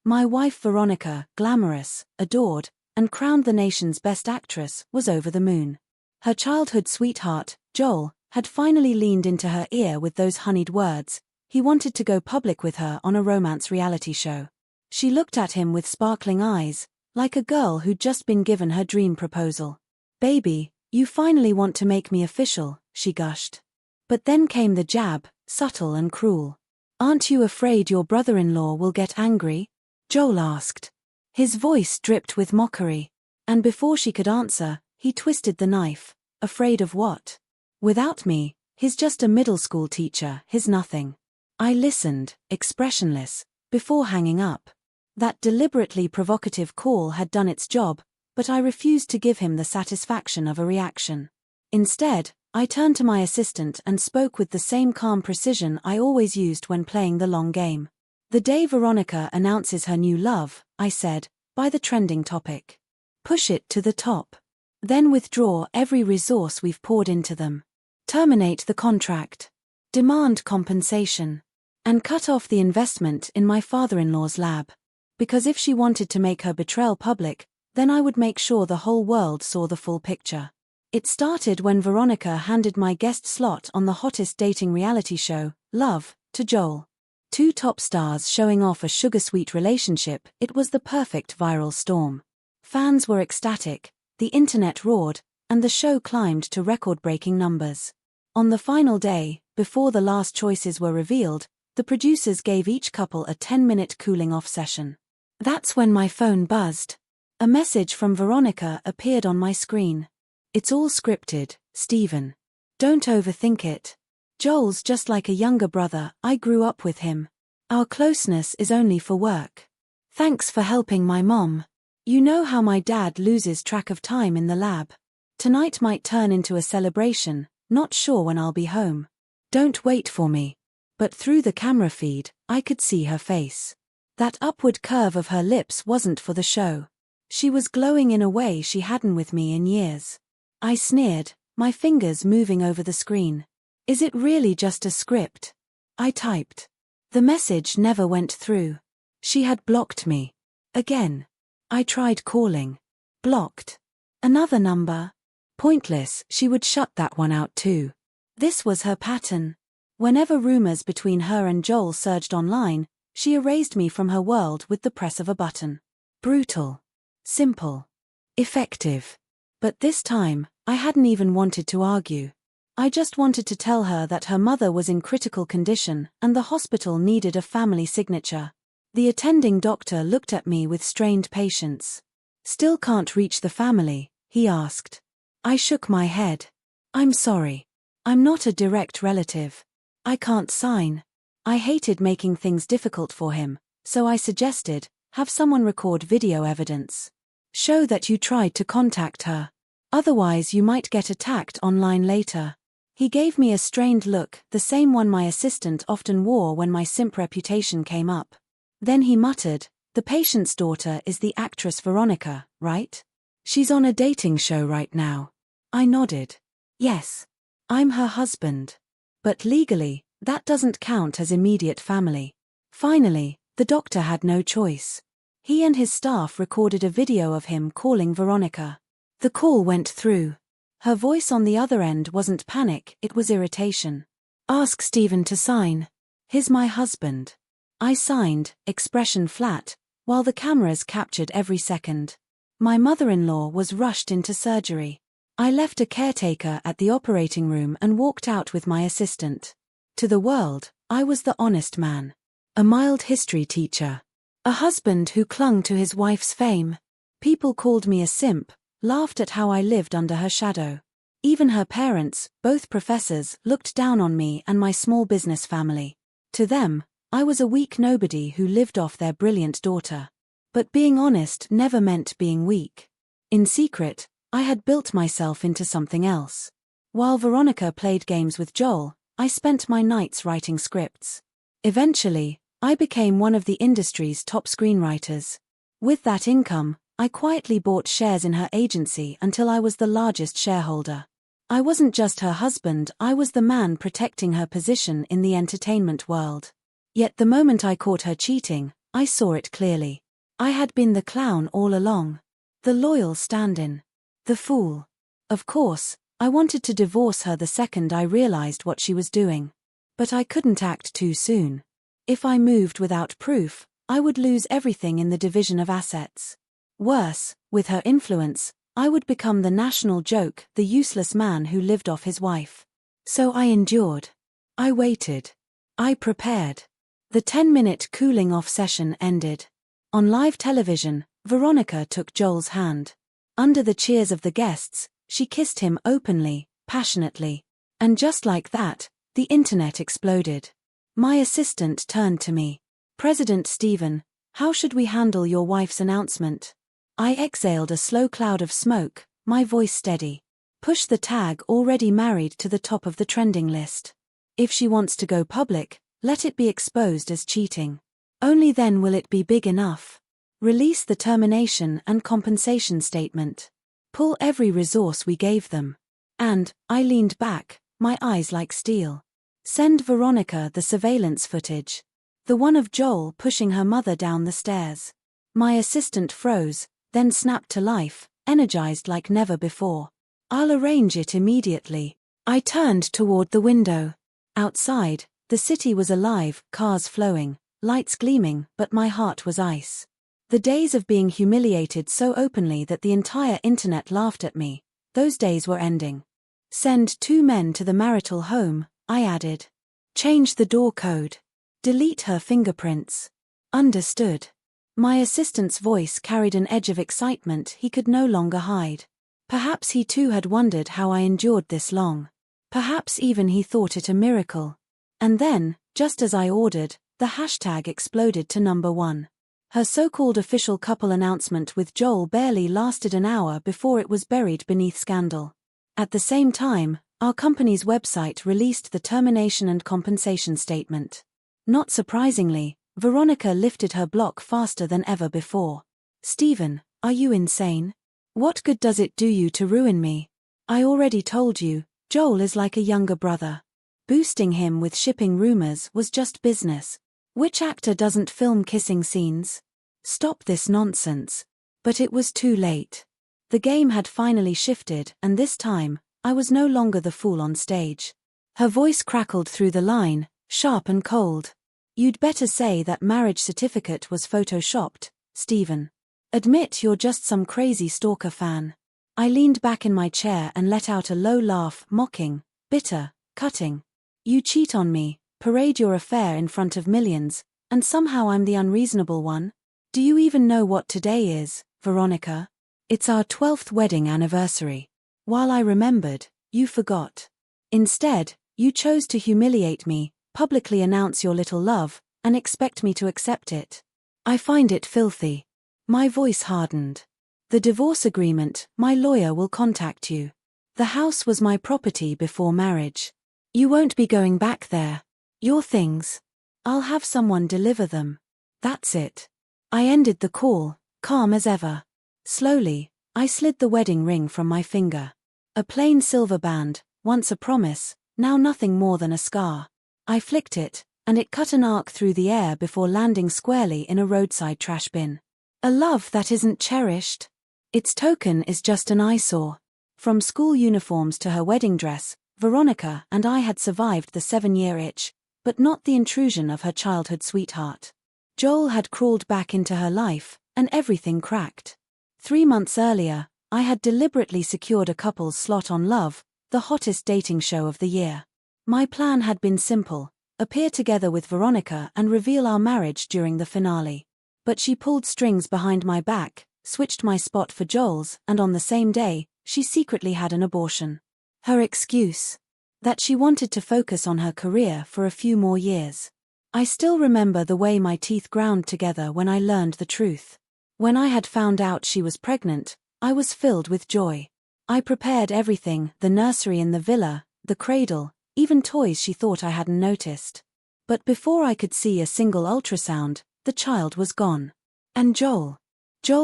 My wife Veronica, glamorous, adored, and crowned the nation's best actress, was over the moon. Her childhood sweetheart, Joel, had finally leaned into her ear with those honeyed words. He wanted to go public with her on a romance reality show. She looked at him with sparkling eyes, like a girl who'd just been given her dream proposal. "Baby, you finally want to make me official," she gushed. But then came the jab, subtle and cruel. "Aren't you afraid your brother-in-law will get angry?" Joel asked. His voice dripped with mockery. And before she could answer, he twisted the knife. Afraid of what? Without me, he's just a middle school teacher, he's nothing. I listened, expressionless, before hanging up. That deliberately provocative call had done its job, but I refused to give him the satisfaction of a reaction. Instead, I turned to my assistant and spoke with the same calm precision I always used when playing the long game. "The day Veronica announces her new love," I said, "buy the trending topic. Push it to the top. Then withdraw every resource we've poured into them. Terminate the contract. Demand compensation. And cut off the investment in my father-in-law's lab. Because if she wanted to make her betrayal public, then I would make sure the whole world saw the full picture." It started when Veronica handed my guest slot on the hottest dating reality show, Love, to Joel. Two top stars showing off a sugar-sweet relationship. It was the perfect viral storm. Fans were ecstatic, the internet roared, and the show climbed to record-breaking numbers. On the final day, before the last choices were revealed, the producers gave each couple a 10-minute cooling-off session. That's when my phone buzzed. A message from Veronica appeared on my screen. "It's all scripted, Stephen. Don't overthink it. Joel's just like a younger brother, I grew up with him. Our closeness is only for work. Thanks for helping my mom. You know how my dad loses track of time in the lab. Tonight might turn into a celebration, not sure when I'll be home. Don't wait for me." But through the camera feed, I could see her face. That upward curve of her lips wasn't for the show. She was glowing in a way she hadn't with me in years. I sneered, my fingers moving over the screen. "Is it really just a script?" I typed. The message never went through. She had blocked me. Again. I tried calling. Blocked. Another number. Pointless, she would shut that one out too. This was her pattern. Whenever rumors between her and Joel surged online, she erased me from her world with the press of a button. Brutal. Simple. Effective. But this time, I hadn't even wanted to argue. I just wanted to tell her that her mother was in critical condition and the hospital needed a family signature. The attending doctor looked at me with strained patience. "Still can't reach the family?" he asked. I shook my head. "I'm sorry. I'm not a direct relative. I can't sign." I hated making things difficult for him, so I suggested, have someone record video evidence. Show that you tried to contact her. Otherwise you might get attacked online later. He gave me a strained look, the same one my assistant often wore when my simp reputation came up. Then he muttered, "The patient's daughter is the actress Veronica, right? She's on a dating show right now." I nodded. "Yes. I'm her husband. But legally, that doesn't count as immediate family." Finally, the doctor had no choice. He and his staff recorded a video of him calling Veronica. The call went through. Her voice on the other end wasn't panic, it was irritation. "Ask Stephen to sign. He's my husband." I signed, expression flat, while the cameras captured every second. My mother-in-law was rushed into surgery. I left a caretaker at the operating room and walked out with my assistant. To the world, I was the honest man. A mild history teacher. A husband who clung to his wife's fame. People called me a simp, laughed at how I lived under her shadow. Even her parents, both professors, looked down on me and my small business family. To them, I was a weak nobody who lived off their brilliant daughter. But being honest never meant being weak. In secret, I had built myself into something else. While Veronica played games with Joel, I spent my nights writing scripts. Eventually, I became one of the industry's top screenwriters. With that income, I quietly bought shares in her agency until I was the largest shareholder. I wasn't just her husband, I was the man protecting her position in the entertainment world. Yet the moment I caught her cheating, I saw it clearly. I had been the clown all along. The loyal stand-in. The fool. Of course, I wanted to divorce her the second I realized what she was doing. But I couldn't act too soon. If I moved without proof, I would lose everything in the division of assets. Worse, with her influence, I would become the national joke, the useless man who lived off his wife. So I endured. I waited. I prepared. The 10-minute cooling-off session ended. On live television, Veronica took Joel's hand. Under the cheers of the guests, she kissed him openly, passionately. And just like that, the internet exploded. My assistant turned to me. "President Stephen, how should we handle your wife's announcement?" I exhaled a slow cloud of smoke, my voice steady. "Push the tag 'already married' to the top of the trending list. If she wants to go public, let it be exposed as cheating. Only then will it be big enough. Release the termination and compensation statement. Pull every resource we gave them." And, I leaned back, my eyes like steel. "Send Veronica the surveillance footage. The one of Joel pushing her mother down the stairs." My assistant froze, then snapped to life, energized like never before. "I'll arrange it immediately." I turned toward the window. Outside, the city was alive, cars flowing, lights gleaming, but my heart was ice. The days of being humiliated so openly that the entire internet laughed at me, those days were ending. "Send 2 men to the marital home," I added. "Change the door code. Delete her fingerprints." "Understood." My assistant's voice carried an edge of excitement he could no longer hide. Perhaps he too had wondered how I endured this long. Perhaps even he thought it a miracle. And then, just as I ordered, the hashtag exploded to #1. Her so-called official couple announcement with Joel barely lasted an hour before it was buried beneath scandal. At the same time, our company's website released the termination and compensation statement. Not surprisingly, Veronica lifted her block faster than ever before. "Stephen, are you insane? What good does it do you to ruin me? I already told you, Joel is like a younger brother. Boosting him with shipping rumors was just business. Which actor doesn't film kissing scenes? Stop this nonsense." But it was too late. The game had finally shifted, and this time, I was no longer the fool on stage. Her voice crackled through the line, sharp and cold. "You'd better say that marriage certificate was photoshopped, Stephen. Admit you're just some crazy stalker fan." I leaned back in my chair and let out a low laugh, mocking, bitter, cutting. "You cheat on me, parade your affair in front of millions, and somehow I'm the unreasonable one? Do you even know what today is, Veronica? It's our 12th wedding anniversary. While I remembered, you forgot. Instead, you chose to humiliate me, publicly announce your little love, and expect me to accept it. I find it filthy." My voice hardened. "The divorce agreement, my lawyer will contact you. The house was my property before marriage. You won't be going back there. Your things. I'll have someone deliver them. That's it." I ended the call, calm as ever. Slowly, I slid the wedding ring from my finger. A plain silver band, once a promise, now nothing more than a scar. I flicked it, and it cut an arc through the air before landing squarely in a roadside trash bin. A love that isn't cherished. Its token is just an eyesore. From school uniforms to her wedding dress, Veronica and I had survived the 7-year itch, but not the intrusion of her childhood sweetheart. Joel had crawled back into her life, and everything cracked. 3 months earlier, I had deliberately secured a couple's slot on Love, the hottest dating show of the year. My plan had been simple: appear together with Veronica and reveal our marriage during the finale. But she pulled strings behind my back, switched my spot for Joel's, and on the same day, she secretly had an abortion. Her excuse? That she wanted to focus on her career for a few more years. I still remember the way my teeth ground together when I learned the truth. When I had found out she was pregnant, I was filled with joy. I prepared everything: the nursery in the villa, the cradle, even toys she thought I hadn't noticed. But before I could see a single ultrasound, the child was gone. And Joel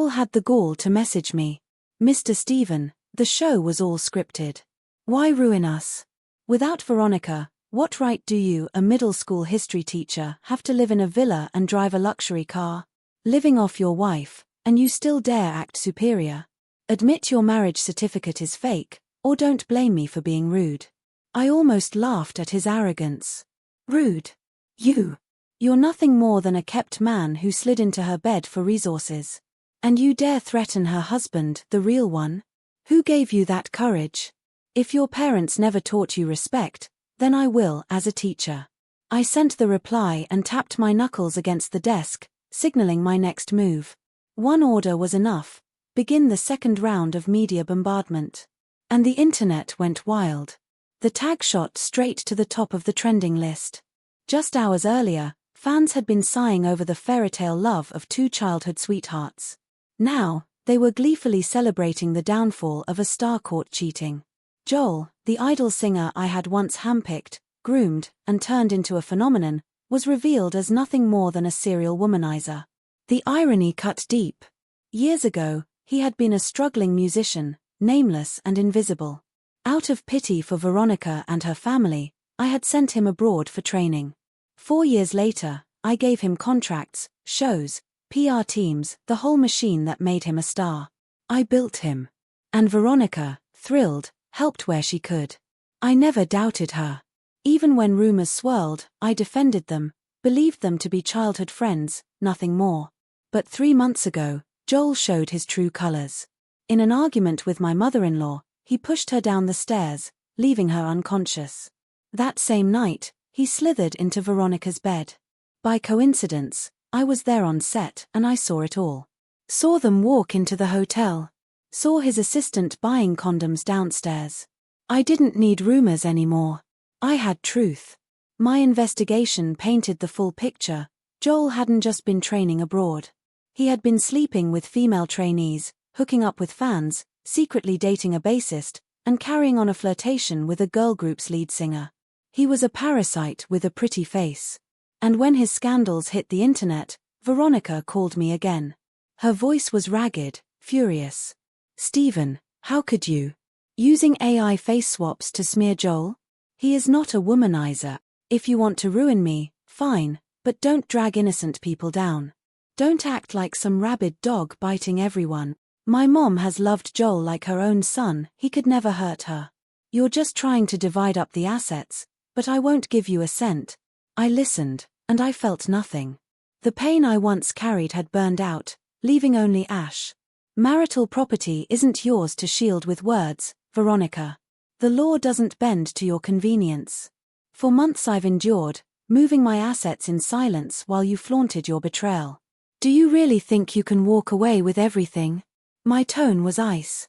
had the gall to message me. "Mr. Stephen, the show was all scripted. Why ruin us?" Without Veronica, What right do you, a middle school history teacher, have to live in a villa and drive a luxury car? Living off your wife, and you still dare act superior? Admit your marriage certificate is fake, or don't blame me for being rude. I almost laughed at his arrogance. Rude? You're nothing more than a kept man who slid into her bed for resources. And you dare threaten her husband, the real one? Who gave you that courage? If your parents never taught you respect, then I will as a teacher. I sent the reply and tapped my knuckles against the desk, signaling my next move. One order was enough. Begin the second round of media bombardment. And the internet went wild. The tag shot straight to the top of the trending list. Just hours earlier, fans had been sighing over the fairytale love of two childhood sweethearts. Now, they were gleefully celebrating the downfall of a star caught cheating. Joel, the idol singer I had once handpicked, groomed, and turned into a phenomenon, was revealed as nothing more than a serial womanizer. The irony cut deep. Years ago, he had been a struggling musician, nameless and invisible. Out of pity for Veronica and her family, I had sent him abroad for training. 4 years later, I gave him contracts, shows, PR teams, the whole machine that made him a star. I built him. And Veronica, thrilled, helped where she could. I never doubted her. Even when rumors swirled, I defended them, believed them to be childhood friends, nothing more. But 3 months ago, Joel showed his true colors. In an argument with my mother-in-law, he pushed her down the stairs, leaving her unconscious. That same night, he slithered into Veronica's bed. By coincidence, I was there on set and I saw it all. Saw them walk into the hotel. Saw his assistant buying condoms downstairs. I didn't need rumors anymore. I had truth. My investigation painted the full picture. Joel hadn't just been training abroad. He had been sleeping with female trainees, hooking up with fans, secretly dating a bassist, and carrying on a flirtation with a girl group's lead singer. He was a parasite with a pretty face. And when his scandals hit the internet, Veronica called me again. Her voice was ragged, furious. "Stephen, how could you? Using AI face swaps to smear Joel? He is not a womanizer. If you want to ruin me, fine, but don't drag innocent people down. Don't act like some rabid dog biting everyone. My mom has loved Joel like her own son, he could never hurt her. You're just trying to divide up the assets, but I won't give you a cent." I listened, and I felt nothing. The pain I once carried had burned out, leaving only ash. Marital property isn't yours to shield with words, Veronica. The law doesn't bend to your convenience. For months I've endured, moving my assets in silence while you flaunted your betrayal. Do you really think you can walk away with everything? My tone was ice.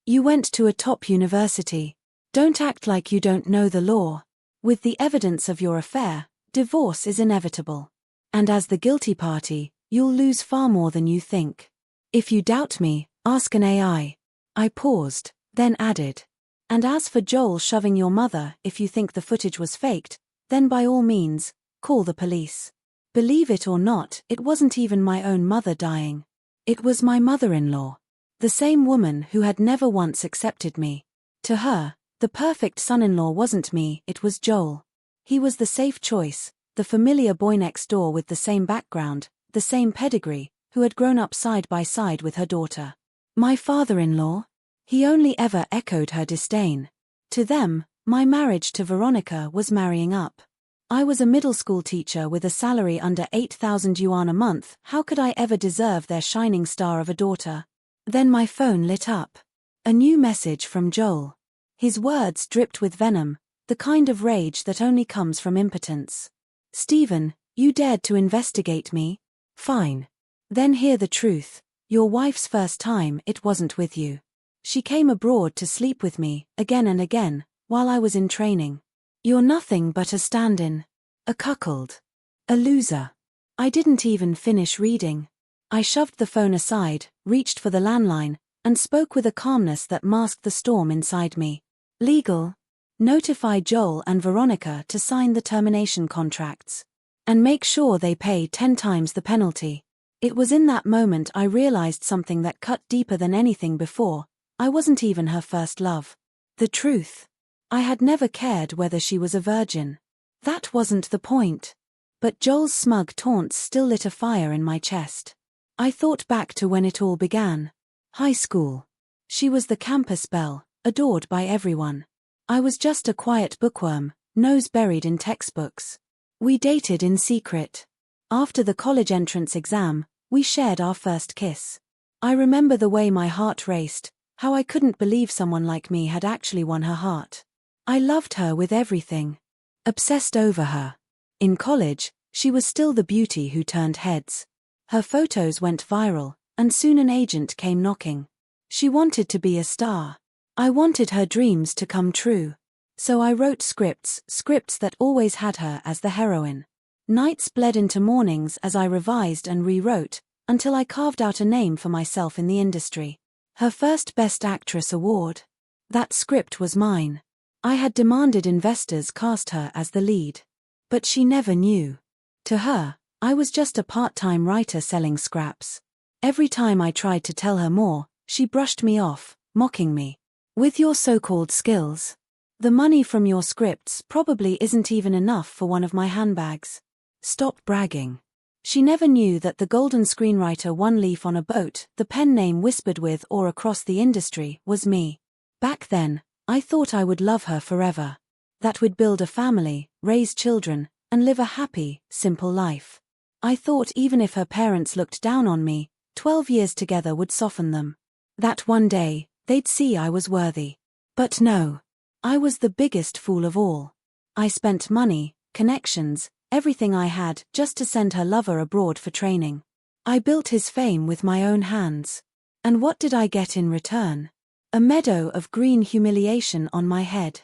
You went to a top university. Don't act like you don't know the law. With the evidence of your affair, divorce is inevitable. And as the guilty party, you'll lose far more than you think. If you doubt me, ask an AI. I paused, then added. And as for Joel shoving your mother, if you think the footage was faked, then by all means, call the police. Believe it or not, it wasn't even my own mother dying. It was my mother-in-law. The same woman who had never once accepted me. To her, the perfect son-in-law wasn't me, it was Joel. He was the safe choice, the familiar boy next door with the same background, the same pedigree, who had grown up side by side with her daughter. My father-in-law? He only ever echoed her disdain. To them, my marriage to Veronica was marrying up. I was a middle school teacher with a salary under 8,000 yuan a month. How could I ever deserve their shining star of a daughter? Then my phone lit up. A new message from Joel. His words dripped with venom, the kind of rage that only comes from impotence. "Stephen, you dared to investigate me? Fine. Then hear the truth. Your wife's first time, it wasn't with you. She came abroad to sleep with me, again and again, while I was in training. You're nothing but a stand-in. A cuckold. A loser." I didn't even finish reading. I shoved the phone aside, reached for the landline, and spoke with a calmness that masked the storm inside me. "Legal. Notify Joel and Veronica to sign the termination contracts. And make sure they pay 10 times the penalty." It was in that moment I realized something that cut deeper than anything before. I wasn't even her first love. The truth. I had never cared whether she was a virgin. That wasn't the point. But Joel's smug taunts still lit a fire in my chest. I thought back to when it all began. High school. She was the campus belle, adored by everyone. I was just a quiet bookworm, nose buried in textbooks. We dated in secret. After the college entrance exam, we shared our first kiss. I remember the way my heart raced, how I couldn't believe someone like me had actually won her heart. I loved her with everything. Obsessed over her. In college, she was still the beauty who turned heads. Her photos went viral, and soon an agent came knocking. She wanted to be a star. I wanted her dreams to come true. So I wrote scripts that always had her as the heroine. Nights bled into mornings as I revised and rewrote, until I carved out a name for myself in the industry. Her first Best Actress award. That script was mine. I had demanded investors cast her as the lead. But she never knew. To her, I was just a part-time writer selling scraps. Every time I tried to tell her more, she brushed me off, mocking me. With your so-called skills, the money from your scripts probably isn't even enough for one of my handbags. Stop bragging. She never knew that the golden screenwriter one leaf on a boat, the pen name whispered with or across the industry, was me. Back then, I thought I would love her forever. That we'd build a family, raise children, and live a happy, simple life. I thought even if her parents looked down on me, 12 years together would soften them. That one day, they'd see I was worthy. But no. I was the biggest fool of all. I spent money, connections, everything I had just to send her lover abroad for training. I built his fame with my own hands. And what did I get in return? A meadow of green humiliation on my head.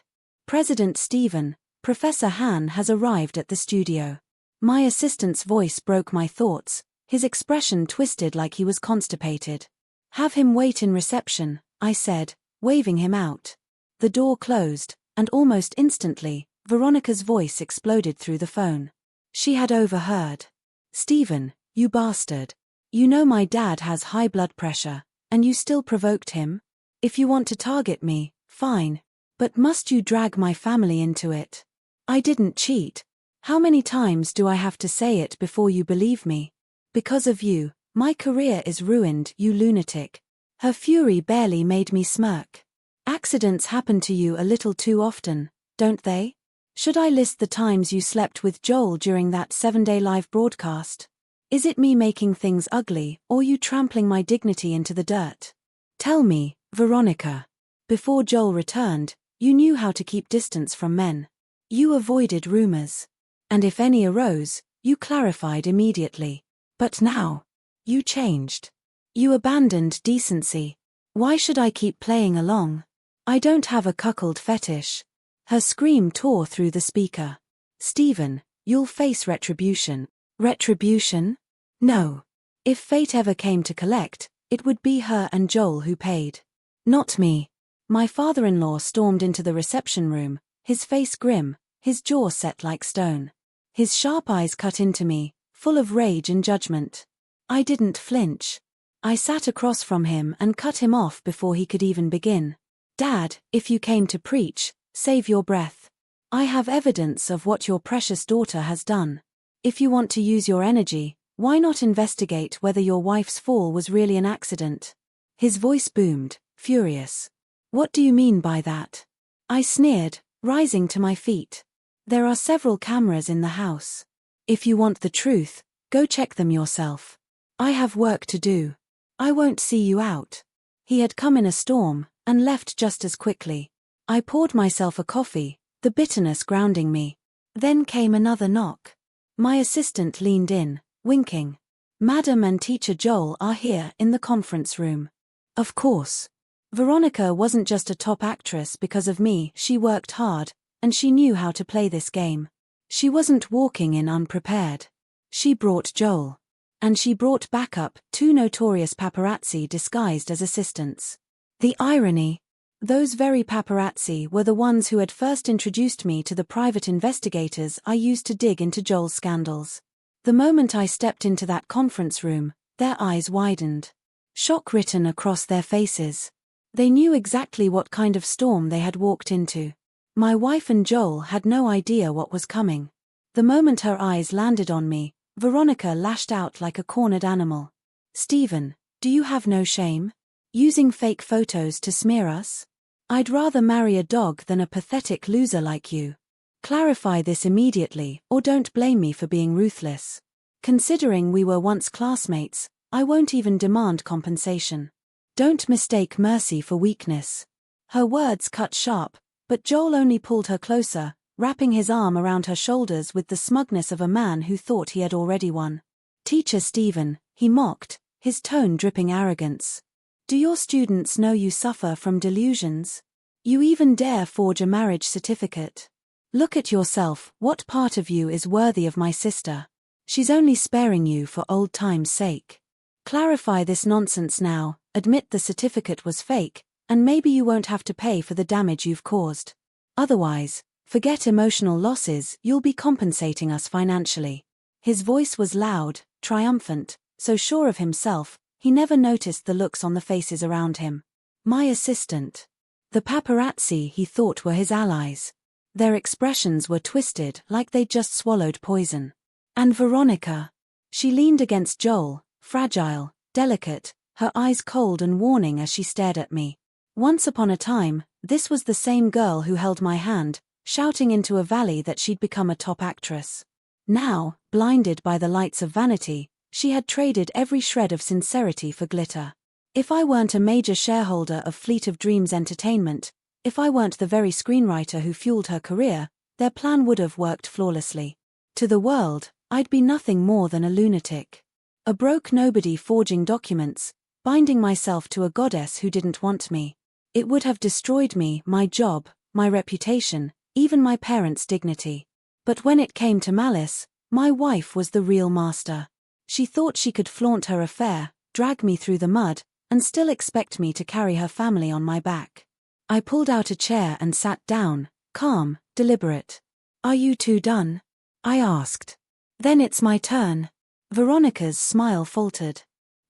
President Stephen, Professor Han has arrived at the studio. My assistant's voice broke my thoughts, his expression twisted like he was constipated. Have him wait in reception, I said, waving him out. The door closed, and almost instantly, Veronica's voice exploded through the phone. She had overheard. Stephen, you bastard. You know my dad has high blood pressure, and you still provoked him? If you want to target me, fine. But must you drag my family into it? I didn't cheat. How many times do I have to say it before you believe me? Because of you, my career is ruined, you lunatic. Her fury barely made me smirk. Accidents happen to you a little too often, don't they? Should I list the times you slept with Joel during that 7-day live broadcast? Is it me making things ugly, or you trampling my dignity into the dirt? Tell me, Veronica. Before Joel returned, you knew how to keep distance from men. You avoided rumors. And if any arose, you clarified immediately. But now, you changed. You abandoned decency. Why should I keep playing along? I don't have a cuckold fetish. Her scream tore through the speaker. Stephen, you'll face retribution. Retribution? No. If fate ever came to collect, it would be her and Joel who paid. Not me. My father-in-law stormed into the reception room, his face grim, his jaw set like stone. His sharp eyes cut into me, full of rage and judgment. I didn't flinch. I sat across from him and cut him off before he could even begin. Dad, if you came to preach, save your breath. I have evidence of what your precious daughter has done. If you want to use your energy, why not investigate whether your wife's fall was really an accident? His voice boomed, furious. What do you mean by that? I sneered, rising to my feet. There are several cameras in the house. If you want the truth, go check them yourself. I have work to do. I won't see you out. He had come in a storm, and left just as quickly. I poured myself a coffee, the bitterness grounding me. Then came another knock. My assistant leaned in, winking. Madam and Teacher Joel are here in the conference room. Of course. Veronica wasn't just a top actress because of me, she worked hard, and she knew how to play this game. She wasn't walking in unprepared. She brought Joel. And she brought backup, 2 notorious paparazzi disguised as assistants. The irony. Those very paparazzi were the ones who had first introduced me to the private investigators I used to dig into Joel's scandals. The moment I stepped into that conference room, their eyes widened. Shock written across their faces. They knew exactly what kind of storm they had walked into. My wife and Joel had no idea what was coming. The moment her eyes landed on me, Veronica lashed out like a cornered animal. "Stephen, do you have no shame? Using fake photos to smear us? I'd rather marry a dog than a pathetic loser like you. Clarify this immediately, or don't blame me for being ruthless. Considering we were once classmates, I won't even demand compensation. Don't mistake mercy for weakness." Her words cut sharp, but Joel only pulled her closer, wrapping his arm around her shoulders with the smugness of a man who thought he had already won. "Teacher Stephen," he mocked, his tone dripping arrogance. "Do your students know you suffer from delusions? You even dare forge a marriage certificate? Look at yourself. What part of you is worthy of my sister? She's only sparing you for old time's sake. Clarify this nonsense now, admit the certificate was fake, and maybe you won't have to pay for the damage you've caused. Otherwise, forget emotional losses, you'll be compensating us financially." His voice was loud, triumphant, so sure of himself, he never noticed the looks on the faces around him. My assistant. The paparazzi he thought were his allies. Their expressions were twisted like they'd just swallowed poison. And Veronica. She leaned against Joel, fragile, delicate, her eyes cold and warning as she stared at me. Once upon a time, this was the same girl who held my hand, shouting into a valley that she'd become a top actress. Now, blinded by the lights of vanity, she had traded every shred of sincerity for glitter. If I weren't a major shareholder of Fleet of Dreams Entertainment, if I weren't the very screenwriter who fueled her career, their plan would have worked flawlessly. To the world, I'd be nothing more than a lunatic. A broke nobody forging documents, binding myself to a goddess who didn't want me. It would have destroyed me, my job, my reputation, even my parents' dignity. But when it came to malice, my wife was the real master. She thought she could flaunt her affair, drag me through the mud, and still expect me to carry her family on my back. I pulled out a chair and sat down, calm, deliberate. "Are you two done?" I asked. "Then it's my turn." Veronica's smile faltered.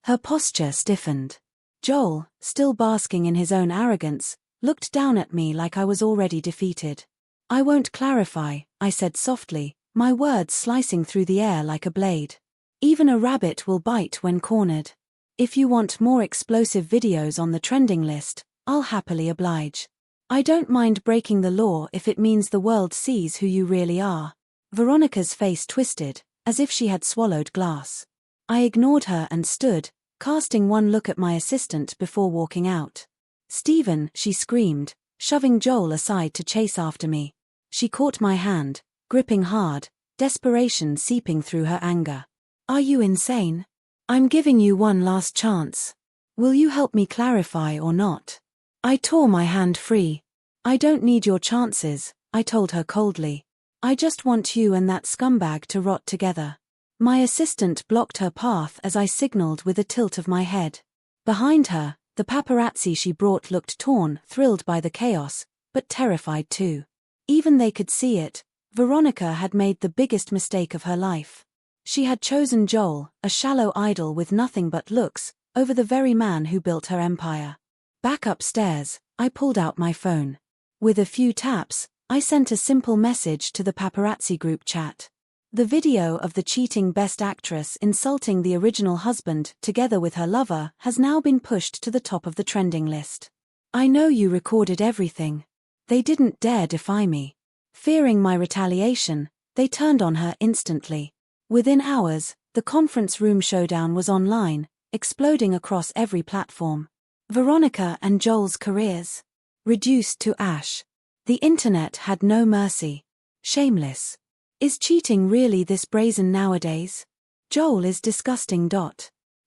Her posture stiffened. Joel, still basking in his own arrogance, looked down at me like I was already defeated. "I won't clarify," I said softly, my words slicing through the air like a blade. "Even a rabbit will bite when cornered. If you want more explosive videos on the trending list, I'll happily oblige. I don't mind breaking the law if it means the world sees who you really are." Veronica's face twisted, as if she had swallowed glass. I ignored her and stood, casting one look at my assistant before walking out. "Stephen," she screamed, shoving Joel aside to chase after me. She caught my hand, gripping hard, desperation seeping through her anger. "Are you insane? I'm giving you one last chance. Will you help me clarify or not?" I tore my hand free. "I don't need your chances," I told her coldly. "I just want you and that scumbag to rot together." My assistant blocked her path as I signaled with a tilt of my head. Behind her, the paparazzi she brought looked torn, thrilled by the chaos, but terrified too. Even they could see it. Veronica had made the biggest mistake of her life. She had chosen Joel, a shallow idol with nothing but looks, over the very man who built her empire. Back upstairs, I pulled out my phone. With a few taps, I sent a simple message to the paparazzi group chat. The video of the cheating Best Actress insulting the original husband together with her lover has now been pushed to the top of the trending list. "I know you recorded everything." They didn't dare defy me. Fearing my retaliation, they turned on her instantly. Within hours, the conference room showdown was online, exploding across every platform. Veronica and Joel's careers reduced to ash. The internet had no mercy. Shameless. Is cheating really this brazen nowadays? Joel is disgusting.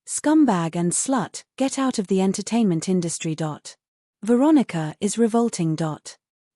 Scumbag and slut, get out of the entertainment industry. Veronica is revolting.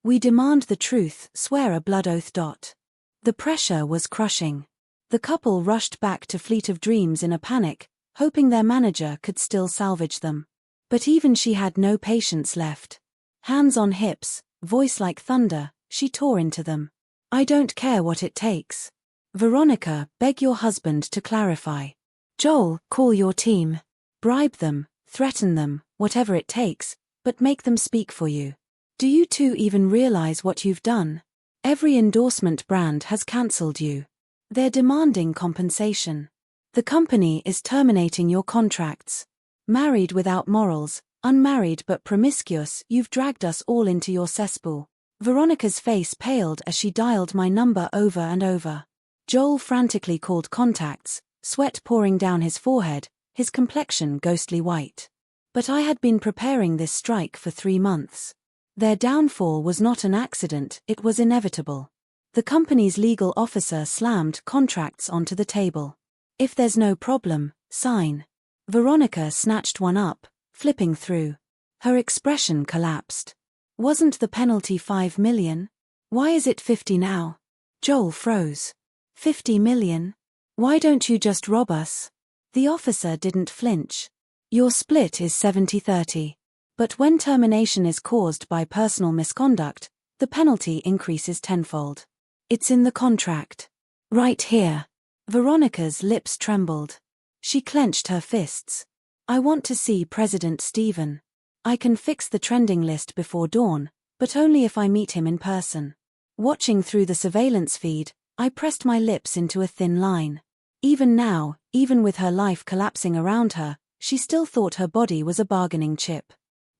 We demand the truth, swear a blood oath. The pressure was crushing. The couple rushed back to Fleet of Dreams in a panic, hoping their manager could still salvage them. But even she had no patience left. Hands on hips, voice like thunder, she tore into them. "I don't care what it takes. Veronica, beg your husband to clarify. Joel, call your team. Bribe them, threaten them, whatever it takes, but make them speak for you. Do you two even realize what you've done? Every endorsement brand has cancelled you. They're demanding compensation. The company is terminating your contracts. Married without morals, unmarried but promiscuous, you've dragged us all into your cesspool. Veronica's face paled as she dialed my number over and over. Joel frantically called contacts, sweat pouring down his forehead, his complexion ghostly white. But I had been preparing this strike for 3 months. Their downfall was not an accident, it was inevitable. The company's legal officer slammed contracts onto the table. If there's no problem, sign. Veronica snatched one up, flipping through. Her expression collapsed. Wasn't the penalty $5 million? Why is it 50 now? Joel froze. 50 million? Why don't you just rob us? The officer didn't flinch. Your split is 70-30. But when termination is caused by personal misconduct, the penalty increases tenfold. It's in the contract. Right here. Veronica's lips trembled. She clenched her fists. I want to see President Stephen. I can fix the trending list before dawn, but only if I meet him in person. Watching through the surveillance feed, I pressed my lips into a thin line. Even now, even with her life collapsing around her, she still thought her body was a bargaining chip.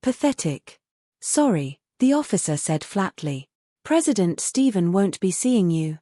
Pathetic. Sorry, the officer said flatly. President Stephen won't be seeing you.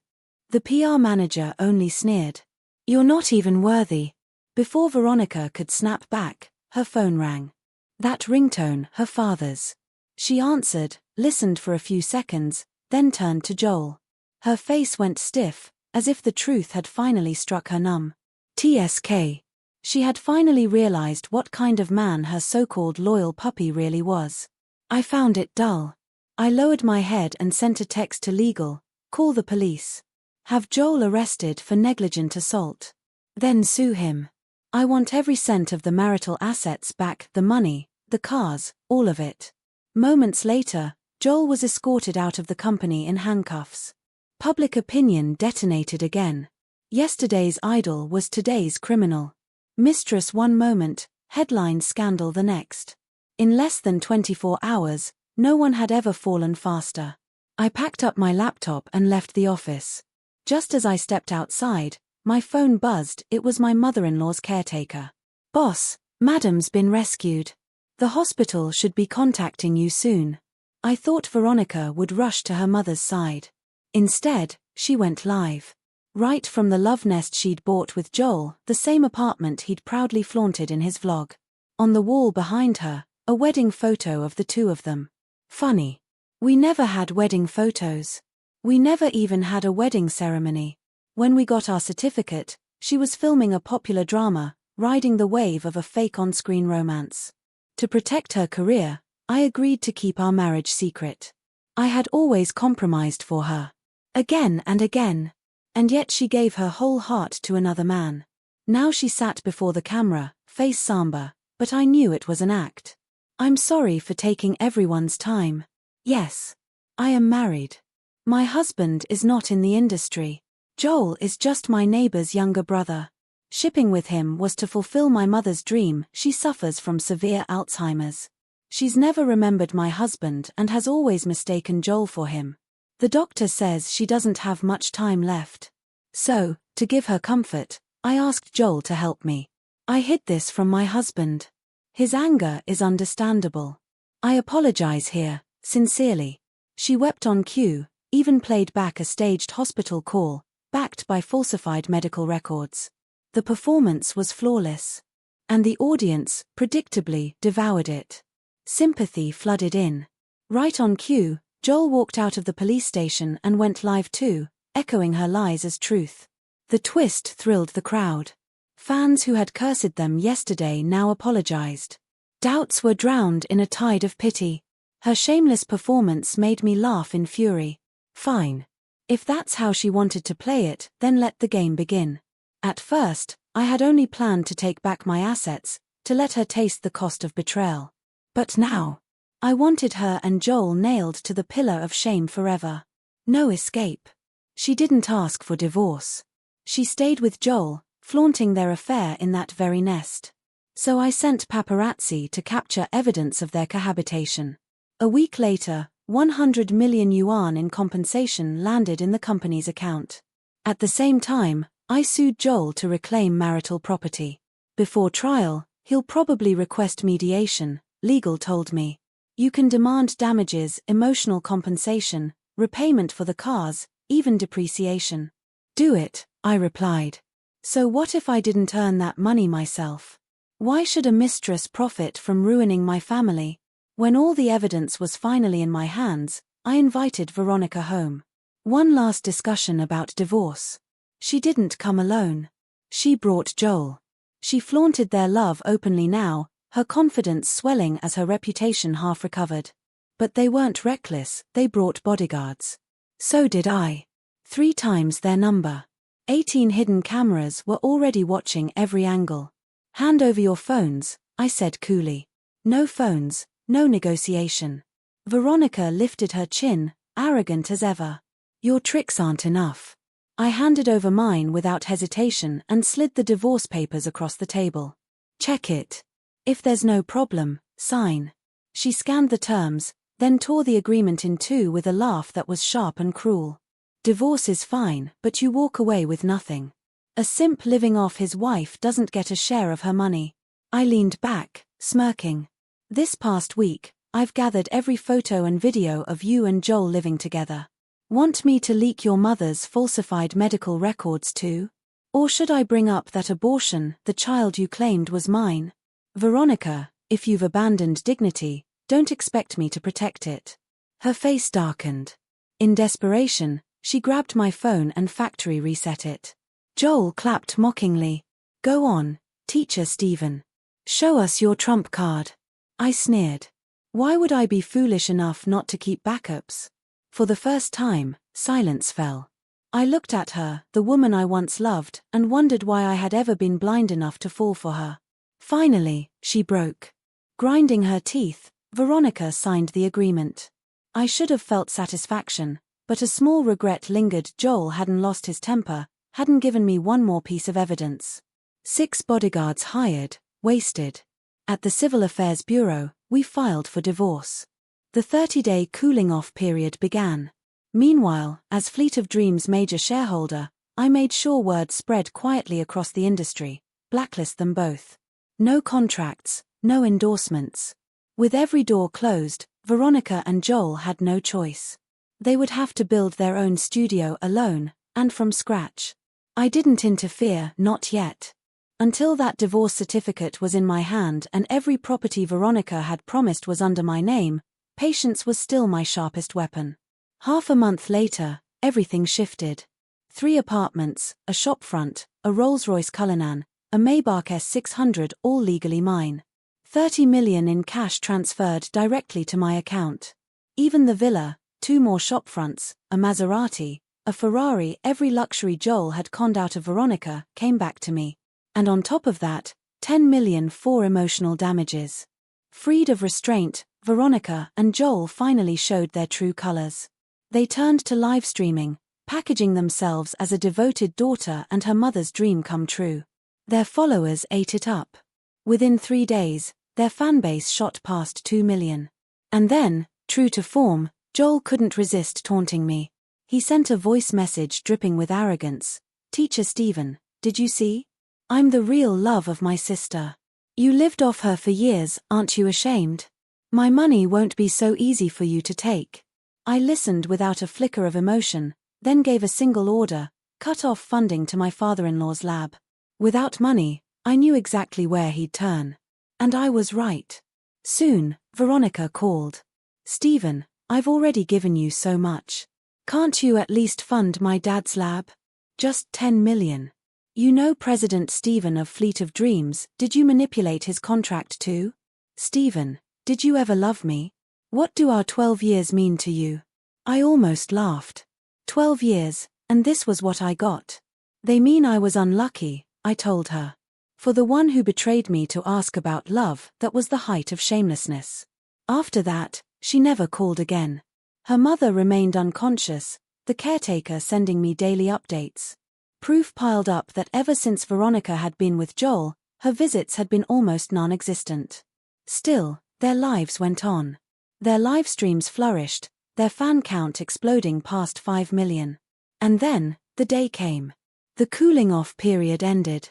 The PR manager only sneered. You're not even worthy. Before Veronica could snap back, her phone rang. That ringtone, her father's. She answered, listened for a few seconds, then turned to Joel. Her face went stiff, as if the truth had finally struck her numb. TSK. She had finally realized what kind of man her so-called loyal puppy really was. I found it dull. I lowered my head and sent a text to legal. Call the police. Have Joel arrested for negligent assault. Then sue him. I want every cent of the marital assets back, the money, the cars, all of it. Moments later, Joel was escorted out of the company in handcuffs. Public opinion detonated again. Yesterday's idol was today's criminal. Mistress one moment, headline scandal the next. In less than 24 hours, no one had ever fallen faster. I packed up my laptop and left the office. Just as I stepped outside, my phone buzzed. It was my mother-in-law's caretaker. Boss, Madam's been rescued. The hospital should be contacting you soon. I thought Veronica would rush to her mother's side. Instead, she went live. Right from the love nest she'd bought with Joel, the same apartment he'd proudly flaunted in his vlog. On the wall behind her, a wedding photo of the two of them. Funny. We never had wedding photos. We never even had a wedding ceremony. When we got our certificate, she was filming a popular drama, riding the wave of a fake on-screen romance. To protect her career, I agreed to keep our marriage secret. I had always compromised for her. Again and again. And yet she gave her whole heart to another man. Now she sat before the camera, face somber, but I knew it was an act. I'm sorry for taking everyone's time. Yes. I am married. My husband is not in the industry. Joel is just my neighbor's younger brother. Shipping with him was to fulfill my mother's dream. She suffers from severe Alzheimer's. She's never remembered my husband and has always mistaken Joel for him. The doctor says she doesn't have much time left. So, to give her comfort, I asked Joel to help me. I hid this from my husband. His anger is understandable. I apologize here, sincerely. She wept on cue, even played back a staged hospital call, backed by falsified medical records. The performance was flawless. And the audience, predictably, devoured it. Sympathy flooded in. Right on cue, Joel walked out of the police station and went live too, echoing her lies as truth. The twist thrilled the crowd. Fans who had cursed them yesterday now apologized. Doubts were drowned in a tide of pity. Her shameless performance made me laugh in fury. Fine. If that's how she wanted to play it, then let the game begin. At first, I had only planned to take back my assets, to let her taste the cost of betrayal. But now, I wanted her and Joel nailed to the pillar of shame forever. No escape. She didn't ask for divorce. She stayed with Joel, flaunting their affair in that very nest. So I sent paparazzi to capture evidence of their cohabitation. A week later, 100 million yuan in compensation landed in the company's account. At the same time, I sued Joel to reclaim marital property. Before trial, he'll probably request mediation, legal told me. You can demand damages, emotional compensation, repayment for the cars, even depreciation. Do it, I replied. So what if I didn't earn that money myself? Why should a mistress profit from ruining my family? When all the evidence was finally in my hands, I invited Veronica home. One last discussion about divorce. She didn't come alone. She brought Joel. She flaunted their love openly now, her confidence swelling as her reputation half recovered. But they weren't reckless, they brought bodyguards. So did I. 3 times their number. 18 hidden cameras were already watching every angle. Hand over your phones, I said coolly. No phones, no negotiation. Veronica lifted her chin, arrogant as ever. Your tricks aren't enough. I handed over mine without hesitation and slid the divorce papers across the table. Check it. If there's no problem, sign. She scanned the terms, then tore the agreement in two with a laugh that was sharp and cruel. Divorce is fine, but you walk away with nothing. A simp living off his wife doesn't get a share of her money. I leaned back, smirking. This past week, I've gathered every photo and video of you and Joel living together. Want me to leak your mother's falsified medical records too? Or should I bring up that abortion, the child you claimed was mine? Veronica, if you've abandoned dignity, don't expect me to protect it. Her face darkened. In desperation, she grabbed my phone and factory reset it. Joel clapped mockingly. Go on, teacher Stephen. Show us your trump card. I sneered. Why would I be foolish enough not to keep backups? For the first time, silence fell. I looked at her, the woman I once loved, and wondered why I had ever been blind enough to fall for her. Finally, she broke. Grinding her teeth, Veronica signed the agreement. I should have felt satisfaction, but a small regret lingered. Joel hadn't lost his temper, hadn't given me one more piece of evidence. 6 bodyguards hired, wasted. At the Civil Affairs Bureau, we filed for divorce. The 30-day cooling-off period began. Meanwhile, as Fleet of Dreams' major shareholder, I made sure word spread quietly across the industry, blacklist them both. No contracts, no endorsements. With every door closed, Veronica and Joel had no choice. They would have to build their own studio alone, and from scratch. I didn't interfere, not yet. Until that divorce certificate was in my hand and every property Veronica had promised was under my name, patience was still my sharpest weapon. Half a month later, everything shifted. 3 apartments, a shopfront, a Rolls-Royce Cullinan, a Maybach S600 all legally mine. 30 million in cash transferred directly to my account. Even the villa, 2 more shopfronts, a Maserati, a Ferrari, every luxury Joel had conned out of Veronica, came back to me. And on top of that, 10 million for emotional damages. Freed of restraint, Veronica and Joel finally showed their true colors. They turned to live streaming, packaging themselves as a devoted daughter and her mother's dream come true. Their followers ate it up. Within 3 days, their fanbase shot past 2 million. And then, true to form, Joel couldn't resist taunting me. He sent a voice message dripping with arrogance. Teacher Stephen, did you see? I'm the real love of my sister. You lived off her for years, aren't you ashamed? My money won't be so easy for you to take. I listened without a flicker of emotion, then gave a single order, cut off funding to my father-in-law's lab. Without money, I knew exactly where he'd turn. And I was right. Soon, Veronica called. Stephen, I've already given you so much. Can't you at least fund my dad's lab? Just 10 million. You know President Stephen of Fleet of Dreams, did you manipulate his contract too? Stephen, did you ever love me? What do our 12 years mean to you? I almost laughed. 12 years, and this was what I got. They mean I was unlucky, I told her. For the one who betrayed me to ask about love, that was the height of shamelessness. After that, she never called again. Her mother remained unconscious, the caretaker sending me daily updates. Proof piled up that ever since Veronica had been with Joel, her visits had been almost non-existent. Still, their lives went on. Their live streams flourished, their fan count exploding past 5 million. And then, the day came. The cooling off period ended.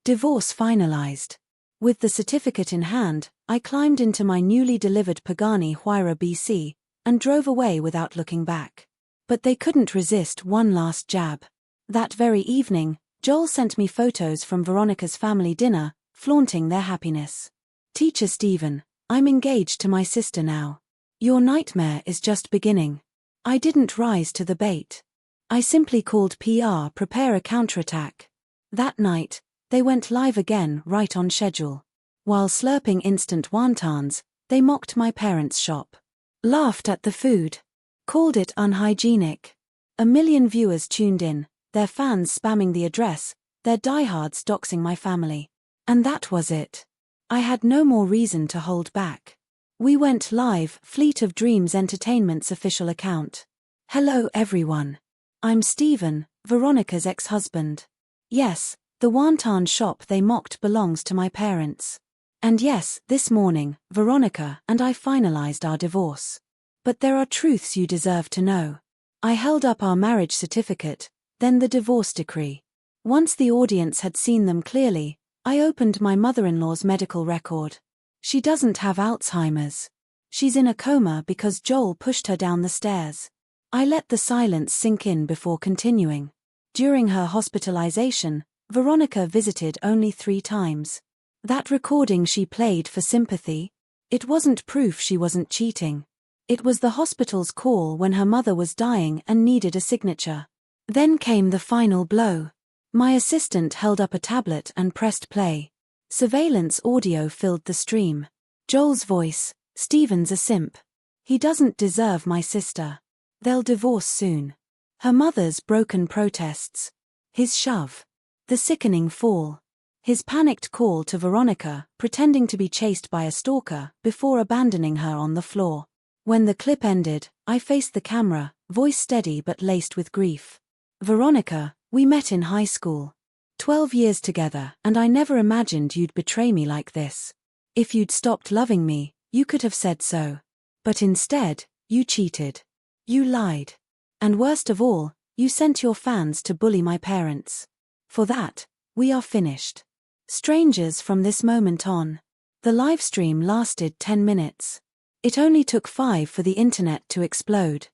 Divorce finalized. With the certificate in hand, I climbed into my newly delivered Pagani Huayra BC and drove away without looking back. But they couldn't resist one last jab. That very evening, Joel sent me photos from Veronica's family dinner, flaunting their happiness. "Teacher Stephen, I'm engaged to my sister now. Your nightmare is just beginning." I didn't rise to the bait. I simply called PR, prepare a counterattack. That night, they went live again right on schedule. While slurping instant wontons, they mocked my parents' shop. Laughed at the food. Called it unhygienic. 1 million viewers tuned in, their fans spamming the address, their diehards doxing my family. And that was it. I had no more reason to hold back. We went live, Fleet of Dreams Entertainment's official account. "Hello everyone. I'm Stephen, Veronica's ex-husband. Yes, the wonton shop they mocked belongs to my parents. And yes, this morning, Veronica and I finalized our divorce. But there are truths you deserve to know." I held up our marriage certificate, then the divorce decree. Once the audience had seen them clearly, I opened my mother-in-law's medical record. She doesn't have Alzheimer's. She's in a coma because Joel pushed her down the stairs. I let the silence sink in before continuing. During her hospitalization, Veronica visited only 3 times. That recording she played for sympathy? It wasn't proof she wasn't cheating. It was the hospital's call when her mother was dying and needed a signature. Then came the final blow. My assistant held up a tablet and pressed play. Surveillance audio filled the stream. Joel's voice, "Stephen's a simp. He doesn't deserve my sister. They'll divorce soon." Her mother's broken protests. His shove. The sickening fall. His panicked call to Veronica, pretending to be chased by a stalker, before abandoning her on the floor. When the clip ended, I faced the camera, voice steady but laced with grief. "Veronica, we met in high school. 12 years together, and I never imagined you'd betray me like this. If you'd stopped loving me, you could have said so. But instead, you cheated. You lied. And worst of all, you sent your fans to bully my parents. For that, we are finished. Strangers from this moment on." The livestream lasted 10 minutes. It only took 5 for the internet to explode.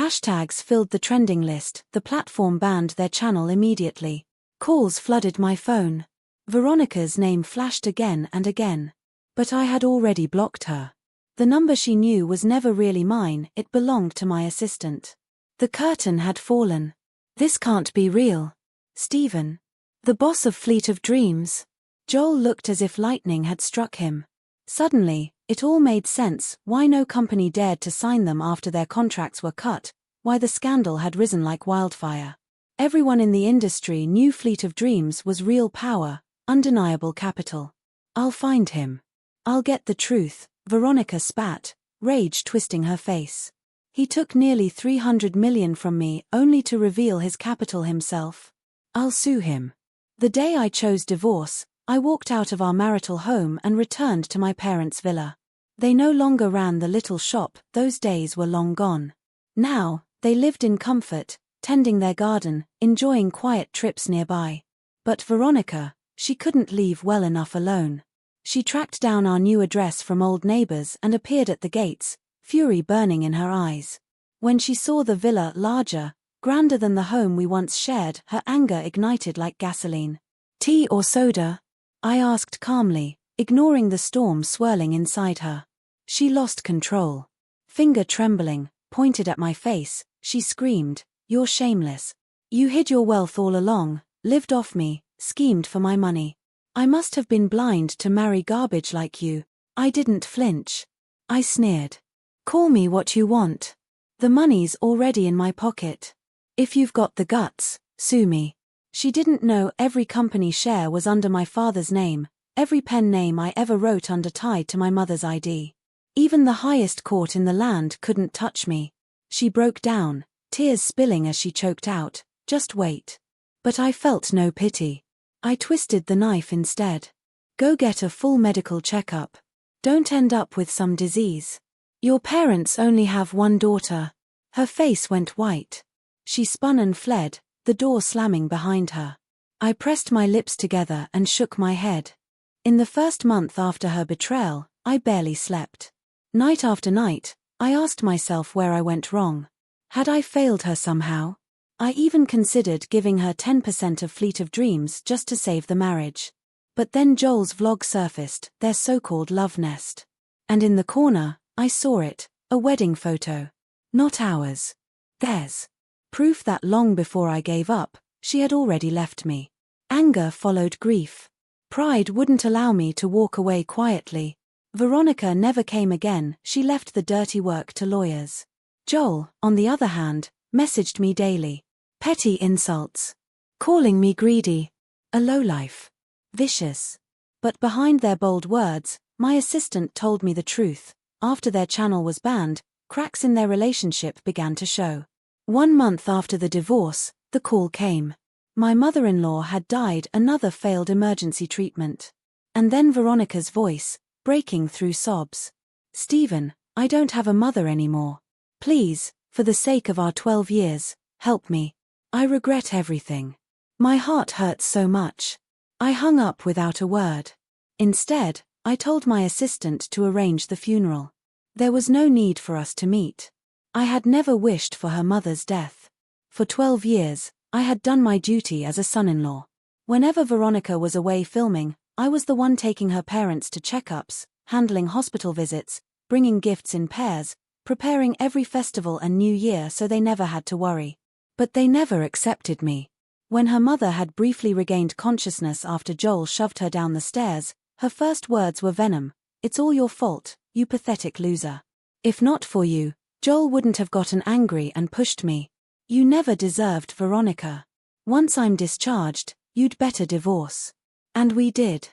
Hashtags filled the trending list, the platform banned their channel immediately. Calls flooded my phone. Veronica's name flashed again and again. But I had already blocked her. The number she knew was never really mine, it belonged to my assistant. The curtain had fallen. "This can't be real. Stephen. The boss of Fleet of Dreams." Joel looked as if lightning had struck him. Suddenly, it all made sense, why no company dared to sign them after their contracts were cut, why the scandal had risen like wildfire. Everyone in the industry knew Fleet of Dreams was real power, undeniable capital. "I'll find him. I'll get the truth," Veronica spat, rage twisting her face. "He took nearly 300 million from me only to reveal his capital himself. I'll sue him." The day I chose divorce, I walked out of our marital home and returned to my parents' villa. They no longer ran the little shop, those days were long gone. Now, they lived in comfort, tending their garden, enjoying quiet trips nearby. But Veronica, she couldn't leave well enough alone. She tracked down our new address from old neighbors and appeared at the gates, fury burning in her eyes. When she saw the villa larger, grander than the home we once shared, her anger ignited like gasoline. "Tea or soda?" I asked calmly, ignoring the storm swirling inside her. She lost control. Finger trembling, pointed at my face, she screamed, "You're shameless. You hid your wealth all along, lived off me, schemed for my money. I must have been blind to marry garbage like you." I didn't flinch. I sneered. "Call me what you want. The money's already in my pocket. If you've got the guts, sue me." She didn't know every company share was under my father's name, every pen name I ever wrote under tied to my mother's ID. Even the highest court in the land couldn't touch me. She broke down, tears spilling as she choked out, "Just wait." But I felt no pity. I twisted the knife instead. "Go get a full medical checkup. Don't end up with some disease. Your parents only have one daughter. Her face went white. She spun and fled, the door slamming behind her. I pressed my lips together and shook my head. In the first month after her betrayal, I barely slept. Night after night, I asked myself where I went wrong. Had I failed her somehow? I even considered giving her 10% of Fleet of Dreams just to save the marriage. But then Joel's vlog surfaced, their so-called love nest. And in the corner, I saw it, a wedding photo. Not ours. Theirs. Proof that long before I gave up, she had already left me. Anger followed grief. Pride wouldn't allow me to walk away quietly. Veronica never came again, she left the dirty work to lawyers. Joel, on the other hand, messaged me daily. Petty insults. Calling me greedy. A lowlife. Vicious. But behind their bold words, my assistant told me the truth. After their channel was banned, cracks in their relationship began to show. 1 month after the divorce, the call came. My mother-in-law had died, another failed emergency treatment. And then Veronica's voice, breaking through sobs. Stephen, I don't have a mother anymore. Please, for the sake of our 12 years, help me. I regret everything. My heart hurts so much. I hung up without a word. Instead, I told my assistant to arrange the funeral. There was no need for us to meet. I had never wished for her mother's death. For 12 years, I had done my duty as a son-in-law. Whenever Veronica was away filming, I was the one taking her parents to checkups, handling hospital visits, bringing gifts in pairs, preparing every festival and New Year so they never had to worry. But they never accepted me. When her mother had briefly regained consciousness after Joel shoved her down the stairs, her first words were venom. It's all your fault, you pathetic loser. If not for you, Joel wouldn't have gotten angry and pushed me. You never deserved Veronica. Once I'm discharged, you'd better divorce. And we did.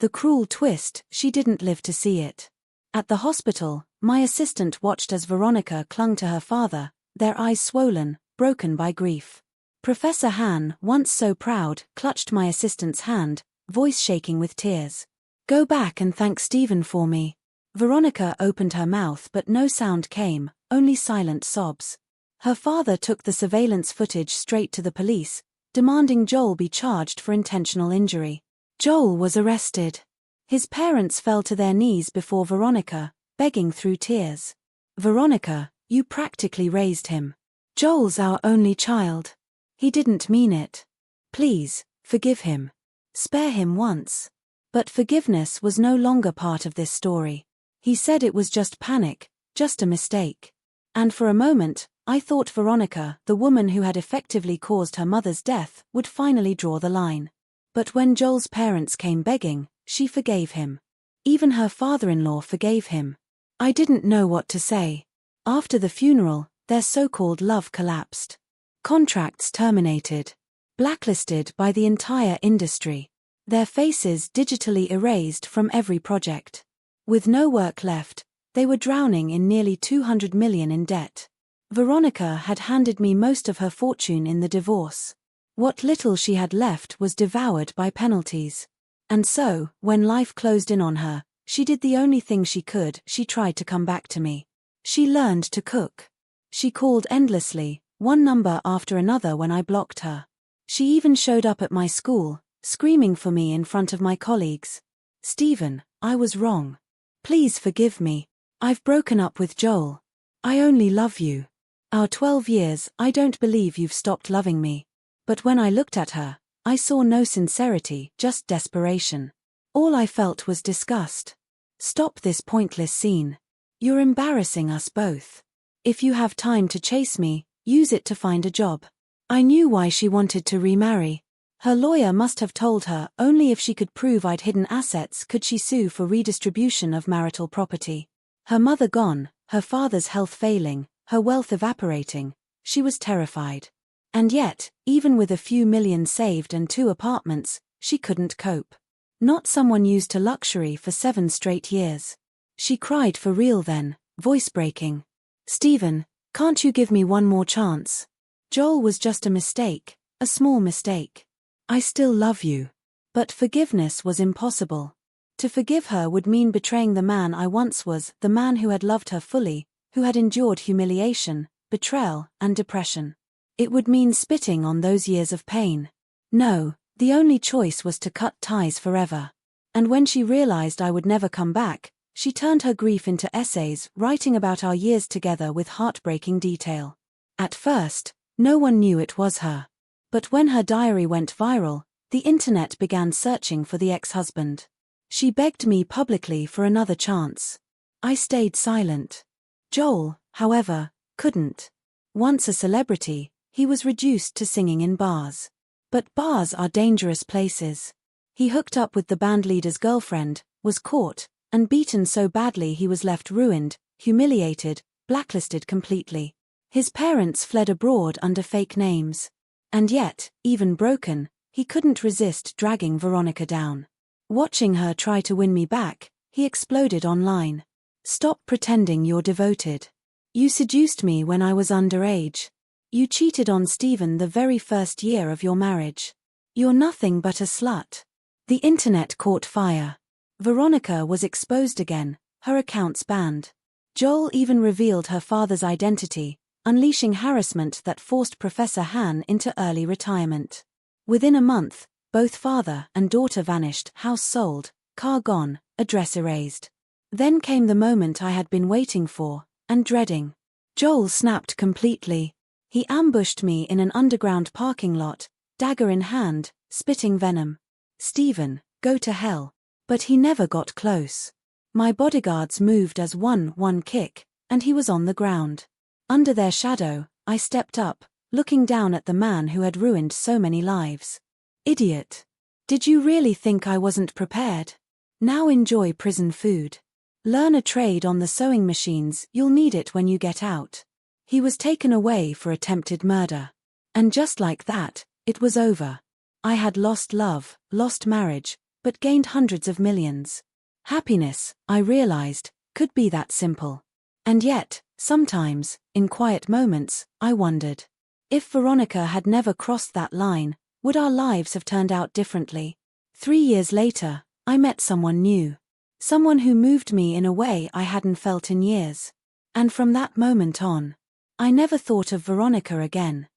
The cruel twist, she didn't live to see it. At the hospital, my assistant watched as Veronica clung to her father, their eyes swollen, broken by grief. Professor Han, once so proud, clutched my assistant's hand, voice shaking with tears. Go back and thank Stephen for me. Veronica opened her mouth but no sound came, only silent sobs. Her father took the surveillance footage straight to the police, demanding Joel be charged for intentional injury. Joel was arrested. His parents fell to their knees before Veronica, begging through tears. Veronica, you practically raised him. Joel's our only child. He didn't mean it. Please, forgive him. Spare him once. But forgiveness was no longer part of this story. He said it was just panic, just a mistake. And for a moment, I thought Veronica, the woman who had effectively caused her mother's death, would finally draw the line. But when Joel's parents came begging, she forgave him. Even her father-in-law forgave him. I didn't know what to say. After the funeral, their so-called love collapsed. Contracts terminated. Blacklisted by the entire industry. Their faces digitally erased from every project. With no work left, they were drowning in nearly 200 million in debt. Veronica had handed me most of her fortune in the divorce. What little she had left was devoured by penalties. And so, when life closed in on her, she did the only thing she could. She tried to come back to me. She learned to cook. She called endlessly, one number after another when I blocked her. She even showed up at my school, screaming for me in front of my colleagues. Stephen, I was wrong. Please forgive me. I've broken up with Joel. I only love you. Our 12 years, I don't believe you've stopped loving me. But when I looked at her, I saw no sincerity, just desperation. All I felt was disgust. Stop this pointless scene. You're embarrassing us both. If you have time to chase me, use it to find a job. I knew why she wanted to remarry. Her lawyer must have told her only if she could prove I'd hidden assets could she sue for redistribution of marital property. Her mother gone, her father's health failing, her wealth evaporating, she was terrified. And yet, even with a few million saved and 2 apartments, she couldn't cope. Not someone used to luxury for 7 straight years. She cried for real then, voice breaking. Stephen, can't you give me one more chance? Joel was just a mistake, a small mistake. I still love you. But forgiveness was impossible. To forgive her would mean betraying the man I once was, the man who had loved her fully, who had endured humiliation, betrayal, and depression. It would mean spitting on those years of pain. No, the only choice was to cut ties forever. And when she realized I would never come back, she turned her grief into essays, writing about our years together with heartbreaking detail. At first, no one knew it was her. But when her diary went viral, the internet began searching for the ex-husband. She begged me publicly for another chance. I stayed silent. Joel, however, couldn't. Once a celebrity, he was reduced to singing in bars. But bars are dangerous places. He hooked up with the bandleader's girlfriend, was caught, and beaten so badly he was left ruined, humiliated, blacklisted completely. His parents fled abroad under fake names. And yet, even broken, he couldn't resist dragging Veronica down. Watching her try to win me back, he exploded online. "Stop pretending you're devoted. You seduced me when I was underage. You cheated on Stephen the very first year of your marriage. You're nothing but a slut." The internet caught fire. Veronica was exposed again, her accounts banned. Joel even revealed her father's identity, unleashing harassment that forced Professor Han into early retirement. Within a month, both father and daughter vanished, house sold, car gone, address erased. Then came the moment I had been waiting for, and dreading. Joel snapped completely. He ambushed me in an underground parking lot, dagger in hand, spitting venom. "Stephen, go to hell." But he never got close. My bodyguards moved as one kick, and he was on the ground. Under their shadow, I stepped up, looking down at the man who had ruined so many lives. "Idiot. Did you really think I wasn't prepared? Now enjoy prison food. Learn a trade on the sewing machines, you'll need it when you get out." He was taken away for attempted murder. And just like that, it was over. I had lost love, lost marriage, but gained hundreds of millions. Happiness, I realized, could be that simple. And yet, sometimes, in quiet moments, I wondered. If Veronica had never crossed that line, would our lives have turned out differently? 3 years later, I met someone new. Someone who moved me in a way I hadn't felt in years. And from that moment on, I never thought of Veronica again.